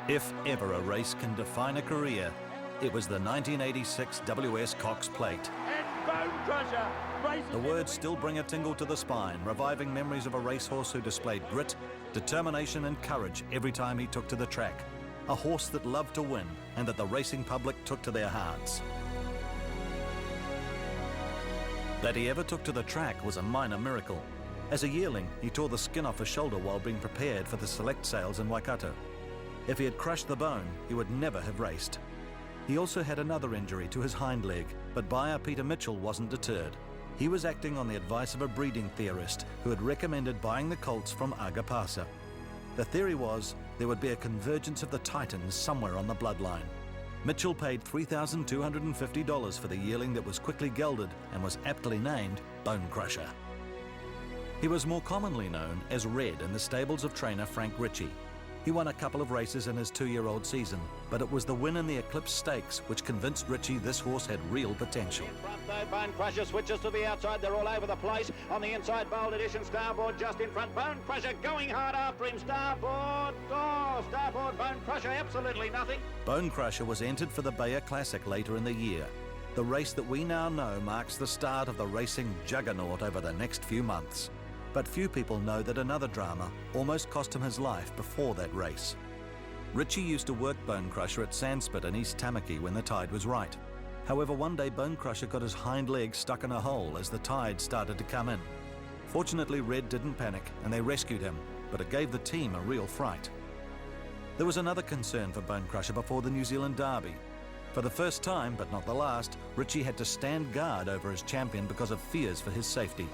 If ever a race can define a career, it was the 1986 WS Cox Plate. And Bonecrusher races. The words still bring a tingle to the spine, reviving memories of a racehorse who displayed grit, determination and courage every time he took to the track. A horse that loved to win and that the racing public took to their hearts. That he ever took to the track was a minor miracle. As a yearling, he tore the skin off his shoulder while being prepared for the select sales in Waikato. If he had crushed the bone, he would never have raced. He also had another injury to his hind leg, but buyer Peter Mitchell wasn't deterred. He was acting on the advice of a breeding theorist who had recommended buying the colts from Agapasa. The theory was there would be a convergence of the titans somewhere on the bloodline. Mitchell paid $3,250 for the yearling that was quickly gelded and was aptly named Bonecrusher. He was more commonly known as Red in the stables of trainer Frank Ritchie. He won a couple of races in his 2-year-old season, but it was the win in the Eclipse Stakes which convinced Ritchie this horse had real potential. In front though, Bonecrusher switches to the outside, they're all over the place. On the inside, Bold Edition, Starboard just in front. Bonecrusher going hard after him, Starboard. Oh, Starboard, Bonecrusher, absolutely nothing. Bonecrusher was entered for the Bayer Classic later in the year. The race that we now know marks the start of the racing juggernaut over the next few months. But few people know that another drama almost cost him his life before that race. Ritchie used to work Bonecrusher at Sandspit in East Tamaki when the tide was right. However, one day Bonecrusher got his hind leg stuck in a hole as the tide started to come in. Fortunately, Red didn't panic and they rescued him, but it gave the team a real fright. There was another concern for Bonecrusher before the New Zealand Derby. For the first time, but not the last, Ritchie had to stand guard over his champion because of fears for his safety.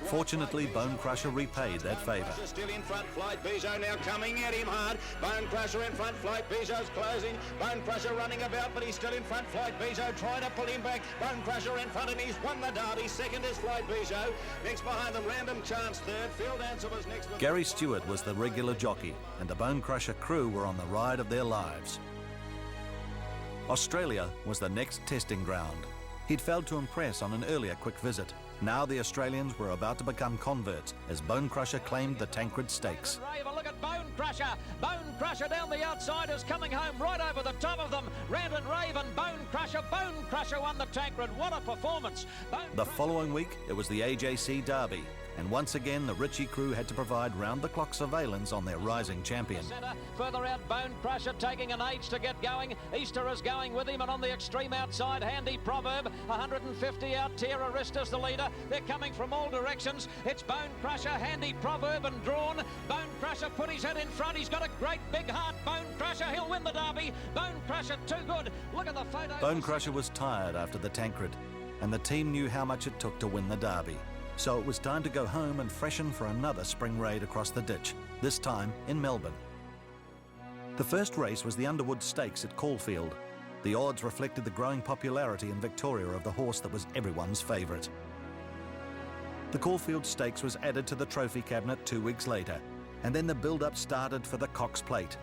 Fortunately, Bonecrusher repaid that favour. Still in front, Flight Bijou now coming at him hard. Bonecrusher in front, Flight Bijou's closing. Bonecrusher running about, but he's still in front. Flight Bijou trying to pull him back. Bonecrusher in front and he's won the Derby. Second is Flight Bijou. Next behind them, Random Chance third. Field Answer was next. Gary Stewart was the regular jockey, and the Bonecrusher crew were on the ride of their lives. Australia was the next testing ground. He'd failed to impress on an earlier quick visit. Now the Australians were about to become converts as Bonecrusher claimed the Tancred Stakes. Look at Bonecrusher. Bonecrusher down the outside is coming home right over the top of them. Rand and Raven, Bonecrusher won the Tancred. What a performance. The following week, it was the AJC Derby. And once again, the Ritchie crew had to provide round-the-clock surveillance on their rising champion. Further out, Bonecrusher taking an age to get going. Easter is going with him, and on the extreme outside, Handy Proverb. 150 out, Tierra Ristas the leader. They're coming from all directions. It's Bonecrusher, Handy Proverb and Drawn. Bonecrusher put his head in front. He's got a great big heart. Bonecrusher, he'll win the Derby. Bonecrusher, too good. Look at the photo. Bonecrusher was tired after the Tancred, and the team knew how much it took to win the Derby. So it was time to go home and freshen for another spring raid across the ditch, this time in Melbourne. The first race was the Underwood Stakes at Caulfield. The odds reflected the growing popularity in Victoria of the horse that was everyone's favourite. The Caulfield Stakes was added to the trophy cabinet 2 weeks later, and then the build-up started for the Cox Plate.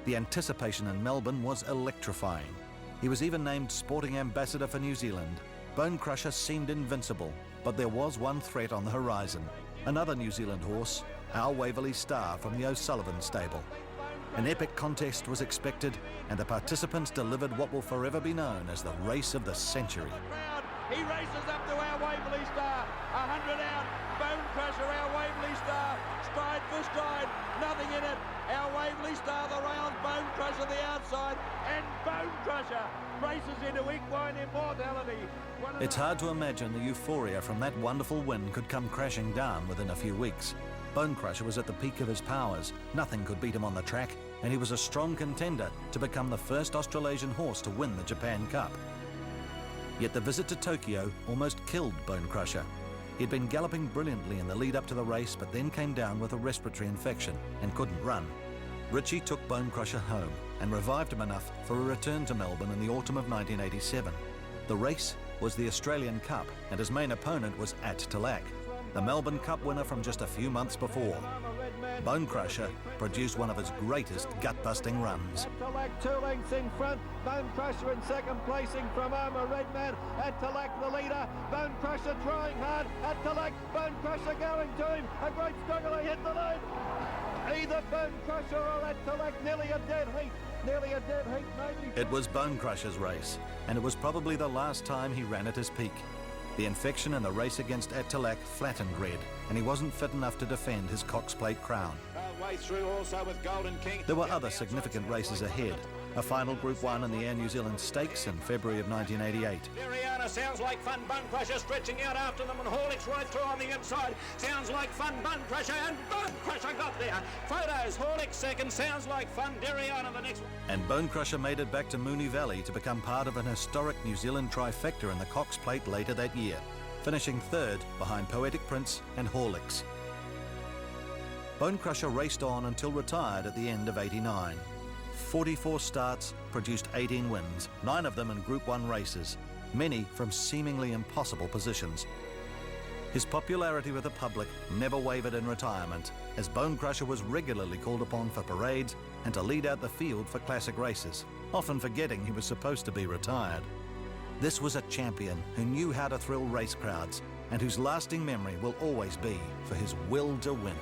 The anticipation in Melbourne was electrifying. He was even named Sporting Ambassador for New Zealand. Bonecrusher seemed invincible, but there was one threat on the horizon. Another New Zealand horse, our Waverley Star from the O'Sullivan stable. An epic contest was expected, and the participants delivered what will forever be known as the race of the century. He races up to our Waverley Star. 100 out. Bonecrusher, our Waverley Star. Stride for stride. Nothing in it. Our Waverley Star, the rails. Bonecrusher, the outside. And Bonecrusher races into equine immortality. It's hard to imagine the euphoria from that wonderful win could come crashing down within a few weeks. Bonecrusher was at the peak of his powers. Nothing could beat him on the track, and he was a strong contender to become the first Australasian horse to win the Japan Cup. Yet the visit to Tokyo almost killed Bonecrusher. He'd been galloping brilliantly in the lead up to the race, but then came down with a respiratory infection and couldn't run. Ritchie took Bonecrusher home and revived him enough for a return to Melbourne in the autumn of 1987. The race was the Australian Cup, and his main opponent was At Talac, the Melbourne Cup winner from just a few months before. Bonecrusher produced one of his greatest gut-busting runs. At Talac 2 lengths in front. Bonecrusher in second placing from Armour Redman. At Talac the leader. Bonecrusher trying hard. At Talac, Bonecrusher going to him. A great struggle, he hit the lead. Either Bonecrusher or At Talac, nearly a dead heat. Nearly a dead heat, maybe. It was Bonecrusher's race, and it was probably the last time he ran at his peak. The infection in the race against Attalack flattened Red, and he wasn't fit enough to defend his Cox Plate crown. Way through also with Golden King. There were other significant races ahead. A final Group 1 in the Air New Zealand Stakes in February of 1988. Deriana sounds like fun. Bonecrusher stretching out after them, and Horlicks right through on the inside. Sounds like fun. Bonecrusher, and Bonecrusher got there. Photos. Horlicks second. Sounds like fun. Deriana the next one. And Bonecrusher made it back to Moonee Valley to become part of an historic New Zealand trifecta in the Cox Plate later that year, finishing third behind Poetic Prince and Horlicks. Bonecrusher raced on until retired at the end of '89. 44 starts, produced 18 wins, 9 of them in Group 1 races, many from seemingly impossible positions. His popularity with the public never wavered in retirement, as Bonecrusher was regularly called upon for parades and to lead out the field for classic races, often forgetting he was supposed to be retired. This was a champion who knew how to thrill race crowds and whose lasting memory will always be for his will to win.